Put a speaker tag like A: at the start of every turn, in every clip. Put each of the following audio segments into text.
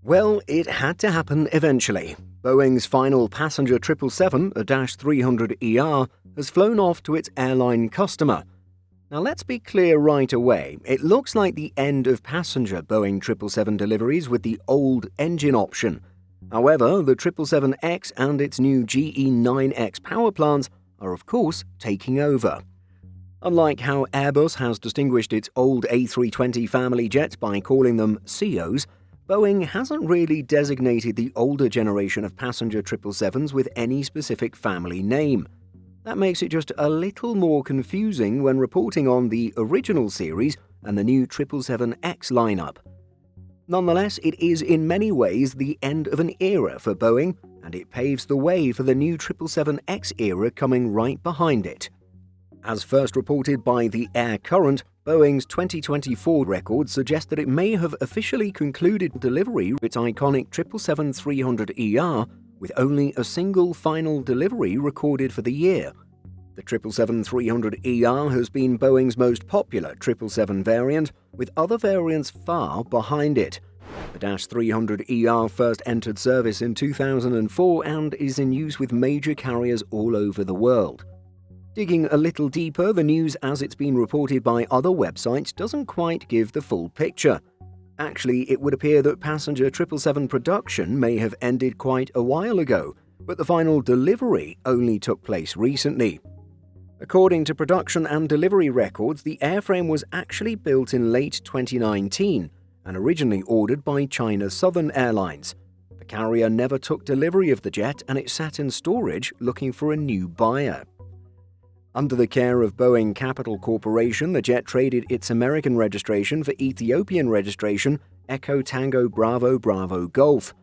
A: Well, it had to happen eventually. Boeing's final passenger 777, a -300ER, has flown off to its airline customer. Now let's be clear right away, it looks like the end of passenger Boeing 777 deliveries with the old engine option. However, the 777X and its new GE9X power plants are of course taking over. Unlike how Airbus has distinguished its old A320 family jets by calling them CEOs, Boeing hasn't really designated the older generation of passenger 777s with any specific family name. That makes it just a little more confusing when reporting on the original series and the new 777X lineup. Nonetheless, it is in many ways the end of an era for Boeing, and it paves the way for the new 777X era coming right behind it. As first reported by the Air Current, Boeing's 2024 records suggest that it may have officially concluded delivery of its iconic 777-300ER, with only a single final delivery recorded for the year. The 777-300ER has been Boeing's most popular 777 variant, with other variants far behind it. The -300ER first entered service in 2004 and is in use with major carriers all over the world. Digging a little deeper, the news as it's been reported by other websites doesn't quite give the full picture. Actually, it would appear that passenger 777 production may have ended quite a while ago, but the final delivery only took place recently. According to production and delivery records, the airframe was actually built in late 2019 and originally ordered by China Southern Airlines. The carrier never took delivery of the jet and it sat in storage looking for a new buyer. Under the care of Boeing Capital Corporation, the jet traded its American registration for Ethiopian registration Echo Tango Bravo Bravo Golf.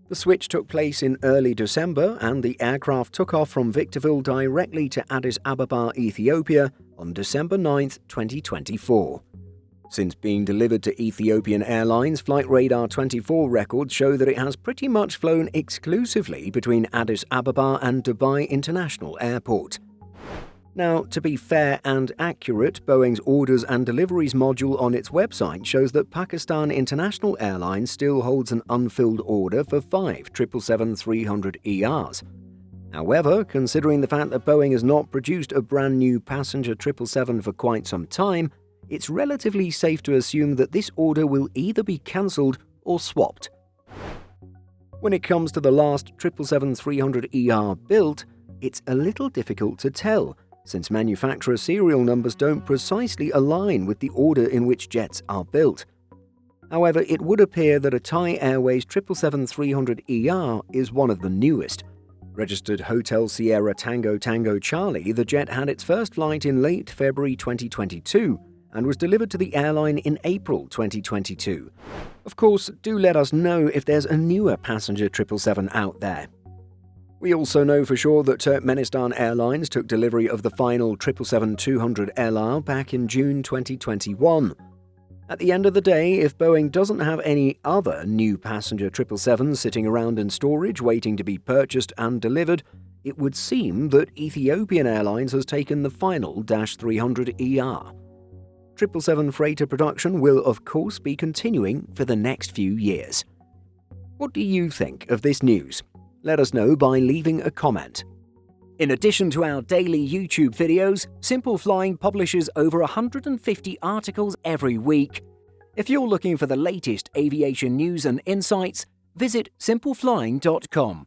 A: The switch took place in early December and the aircraft took off from Victorville directly to Addis Ababa, Ethiopia on December 9, 2024. Since being delivered to Ethiopian Airlines, Flight Radar 24 records show that it has pretty much flown exclusively between Addis Ababa and Dubai International Airport. Now, to be fair and accurate, Boeing's orders and deliveries module on its website shows that Pakistan International Airlines still holds an unfilled order for 5 777-300ERs. However, considering the fact that Boeing has not produced a brand new passenger 777 for quite some time, it's relatively safe to assume that this order will either be cancelled or swapped. When it comes to the last 777-300ER built, it's a little difficult to tell, since manufacturer serial numbers don't precisely align with the order in which jets are built. However, it would appear that a Thai Airways 777-300ER is one of the newest. Registered Hotel Sierra Tango Tango Charlie, the jet had its first flight in late February 2022 and was delivered to the airline in April 2022. Of course, do let us know if there's a newer passenger 777 out there. We also know for sure that Turkmenistan Airlines took delivery of the final 777-200LR back in June 2021. At the end of the day, if Boeing doesn't have any other new passenger 777s sitting around in storage waiting to be purchased and delivered, it would seem that Ethiopian Airlines has taken the final -300ER. 777 freighter production will of course be continuing for the next few years. What do you think of this news? Let us know by leaving a comment. In addition to our daily YouTube videos, Simple Flying publishes over 150 articles every week. If you're looking for the latest aviation news and insights, visit simpleflying.com.